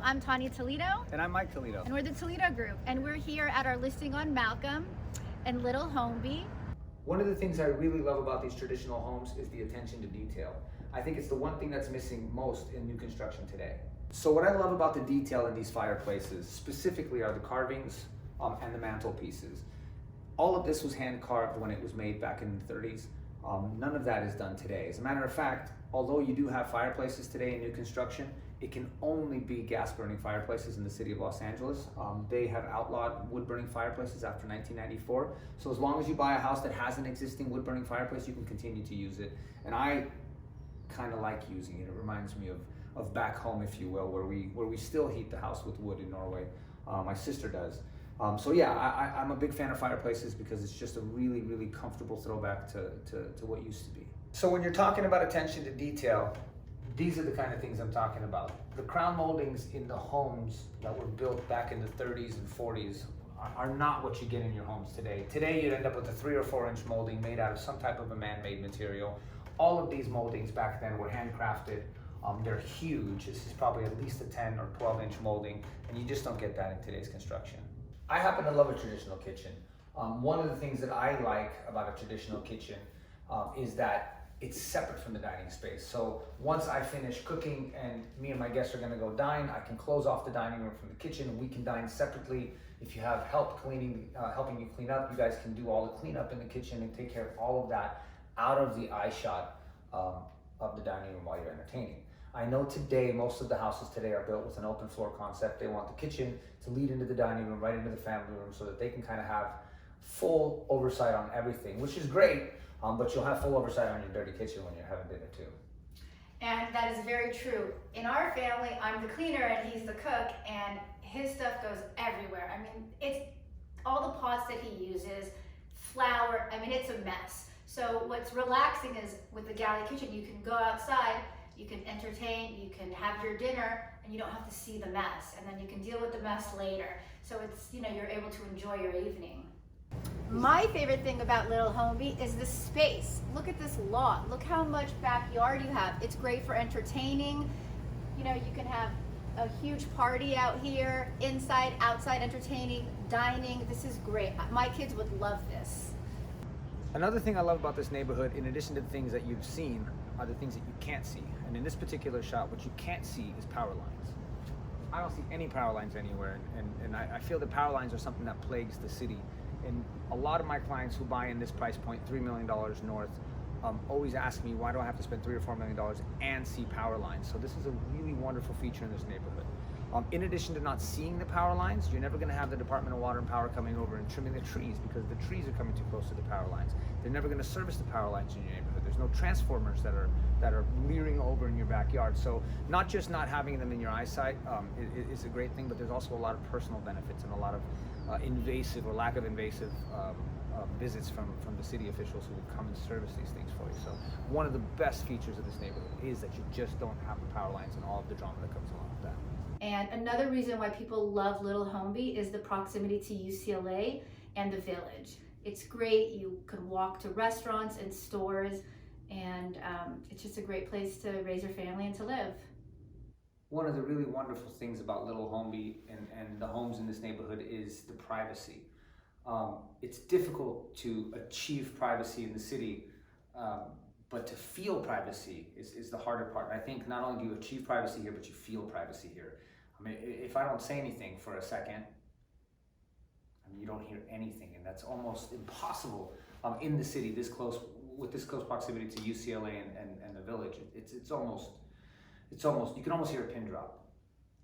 I'm Tanya Toledo. And I'm Mike Toledo. And we're the Toledo Group. And we're here at our listing on Malcolm and Little Homeby. One of the things I really love about these traditional homes is the attention to detail. I think it's the one thing that's missing most in new construction today. So what I love about the detail in these fireplaces specifically are the carvings and the mantelpieces. All of this was hand carved when it was made back in the 30s. None of that is done today. As a matter of fact, although you do have fireplaces today in new construction, it can only be gas burning fireplaces in the city of Los Angeles. They have outlawed wood burning fireplaces after 1994. So as long as you buy a house that has an existing wood burning fireplace, you can continue to use it. And I kind of like using it. It reminds me of back home, if you will, where we still heat the house with wood in Norway. My sister does. So yeah, I'm a big fan of fireplaces because it's just a really, really comfortable throwback to what used to be. So when you're talking about attention to detail, these are the kind of things I'm talking about. The crown moldings in the homes that were built back in the 30s and 40s are not what you get in your homes today. Today you'd end up with a 3 or 4 inch molding made out of some type of a man-made material. All of these moldings back then were handcrafted. They're huge. This is probably at least a 10 or 12 inch molding, and you just don't get that in today's construction. I happen to love a traditional kitchen. One of the things that I like about a traditional kitchen is that it's separate from the dining space. So once I finish cooking and me and my guests are gonna go dine, I can close off the dining room from the kitchen and we can dine separately. If you have help cleaning, helping you clean up, you guys can do all the cleanup in the kitchen and take care of all of that out of the eye shot of the dining room while you're entertaining. I know today, most of the houses today are built with an open floor concept. They want the kitchen to lead into the dining room, right into the family room, so that they can kind of have full oversight on everything, which is great, but you'll have full oversight on your dirty kitchen when you're having dinner too. And that is very true. In our family, I'm the cleaner and he's the cook, and his stuff goes everywhere. I mean, it's all the pots that he uses, flour, I mean, it's a mess. So what's relaxing is with the galley kitchen, you can go outside, you can entertain, you can have your dinner, and you don't have to see the mess, and then you can deal with the mess later. So it's, you know, you're able to enjoy your evening. My favorite thing about Little Homeby is the space. Look at this lot. Look how much backyard you have. It's great for entertaining. You know, you can have a huge party out here, inside, outside entertaining, dining. This is great. My kids would love this. Another thing I love about this neighborhood, in addition to the things that you've seen, are the things that you can't see. And in this particular shot, what you can't see is power lines. I don't see any power lines anywhere, and I feel that power lines are something that plagues the city. And a lot of my clients who buy in this price point, $3 million north, always ask me, why do I have to spend $3 or $4 million and see power lines? So this is a really wonderful feature in this neighborhood. In addition to not seeing the power lines, you're never going to have the Department of Water and Power coming over and trimming the trees because the trees are coming too close to the power lines. They're never going to service the power lines in your neighborhood. There's no transformers that are leering over in your backyard. So not just not having them in your eyesight is a great thing, but there's also a lot of personal benefits and a lot of invasive or lack of invasive visits from the city officials who would come and service these things for you. So one of the best features of this neighborhood is that you just don't have the power lines and all of the drama that comes along with that. And another reason why people love Little Homeby is the proximity to UCLA and the Village. It's great. You can walk to restaurants and stores, and it's just a great place to raise your family and to live. One of the really wonderful things about Little Homeby and the homes in this neighborhood is the privacy. It's difficult to achieve privacy in the city, but to feel privacy is the harder part. I think not only do you achieve privacy here, but you feel privacy here. I mean, if I don't say anything for a second, I mean, you don't hear anything, and that's almost impossible in the city this close, with this close proximity to UCLA and the Village. It's almost, you can almost hear a pin drop.